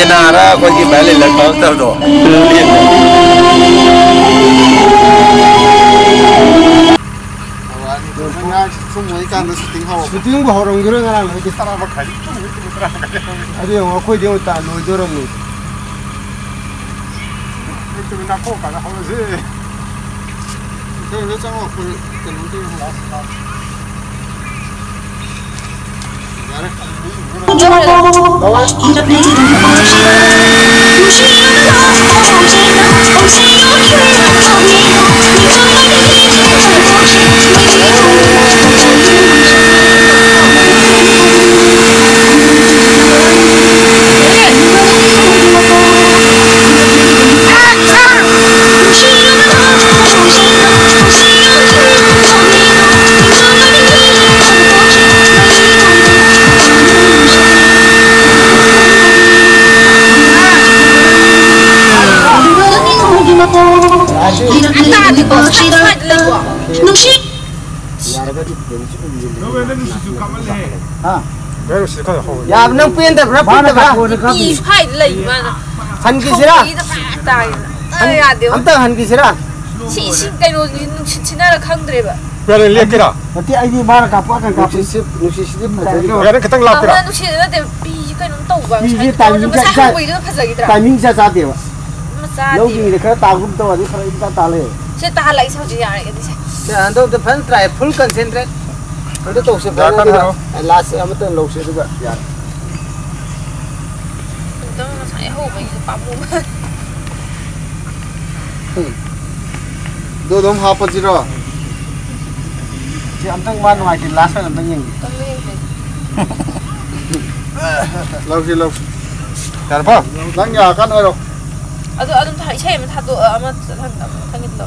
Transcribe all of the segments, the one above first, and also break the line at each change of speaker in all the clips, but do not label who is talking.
नारा कोई की पहले लगभग तब तो
shooting bao rong kilo ngarang lagi tanah bakal. Ada yang aku dia tak loy dorong ni. Itu nak kau kan apa sih? Kalau dia cakap aku kena dia lah. Ya, nang pindah berapa? Ini fight lagi mana? Hanki sira? Anta hanki sira? Si kalau cina nak hang dreba.
Biar lihat kira.
Nanti ini mana kapu akan kapu sip, nusi sip macam ni.
Biar kita ngelap kira.
Nusi ada biji kan untuk bang.
Biji timing saya saat dia. Lalu ni dekat tahun tu ada kalau kita tahu.
Saya tahu lagi sahaja yang ada di sini.
Saya anda tu fan try full concentrate. Kalau tu saya pernah last amat tu lalu saya juga.
Itu saya hobi itu pamu.
Dua apa ciro? Si anteng mana macam last kan anteng yang. Lalu. Kenapa? Nangya kan orang.
Aduh tak saya memang tak amat tak gitu.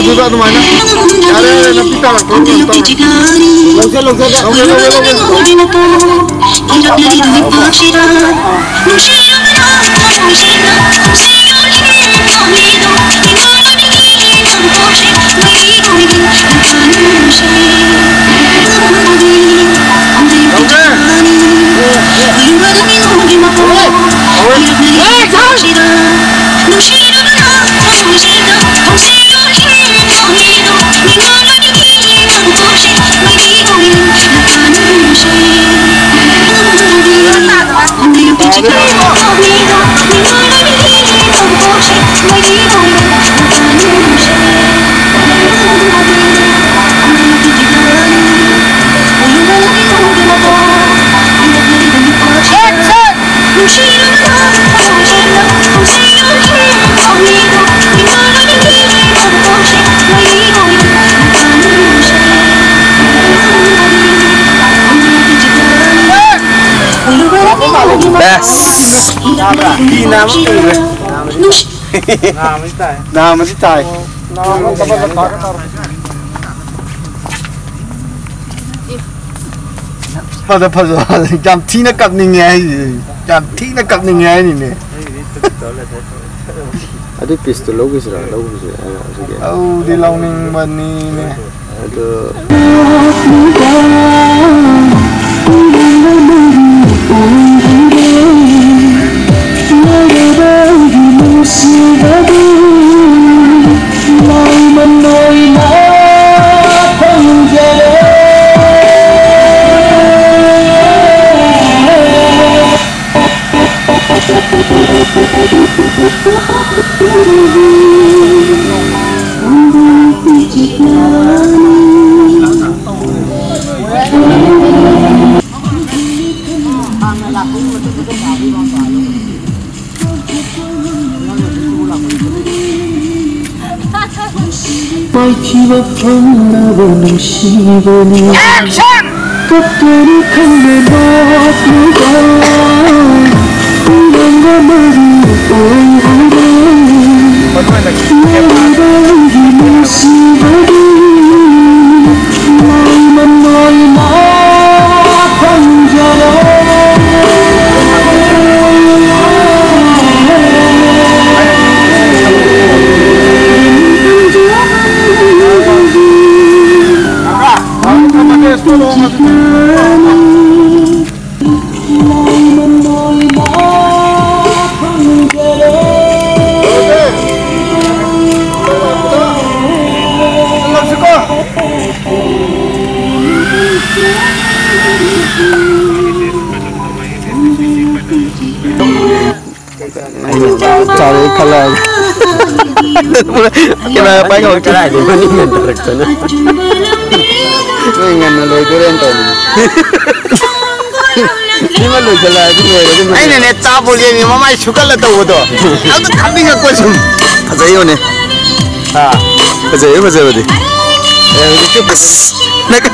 Juga tu mana? Ada nak pita lah, kau tahu. Nama tay. Pada jam tina kap ni ngai, jam tina kap ni ngai ni. Ada pistol lagi sih. Oh, di launing bani ni. Cari kalau kita pengen cari di mana ingin terkena. Tôi ingin lời tôi lên tàu. Ini mah lu jalan itu ya. Ini nih cabul ini mama suka lah tahu tu. Aku tapi nggak kuasum. Pasal ini nih. Ah, pasal ini. Ya itu pas. Nak.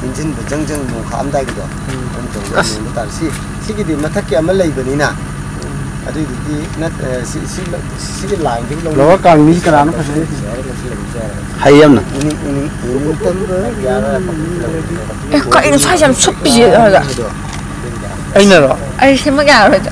인진 정정 뭐 감다기도 엄청 시기디 마타키 아마 레이버니나 아두디 나 시기 라인 좀 로가 강미 그라는 거지 하이엄나
에, 이거 사실 좀 춥지 하자.
아이나로
아이 생각이 안 나죠.